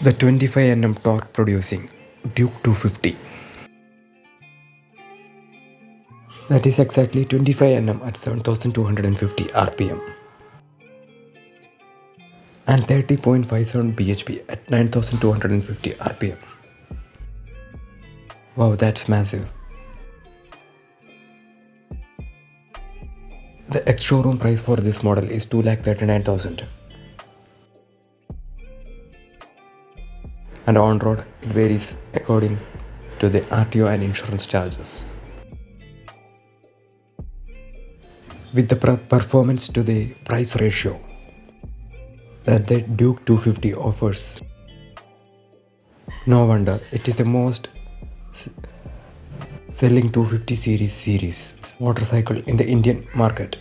The 25 Nm torque producing Duke 250. That is exactly 25 Nm at 7250 rpm and 30.57 bhp at 9250 rpm. Wow, that's massive. The ex-showroom price for this model is 2,39,000. And on road it varies according to the RTO and insurance charges. With the performance to the price ratio that the Duke 250 offers, no wonder it is the most selling 250 series motorcycle in the Indian market.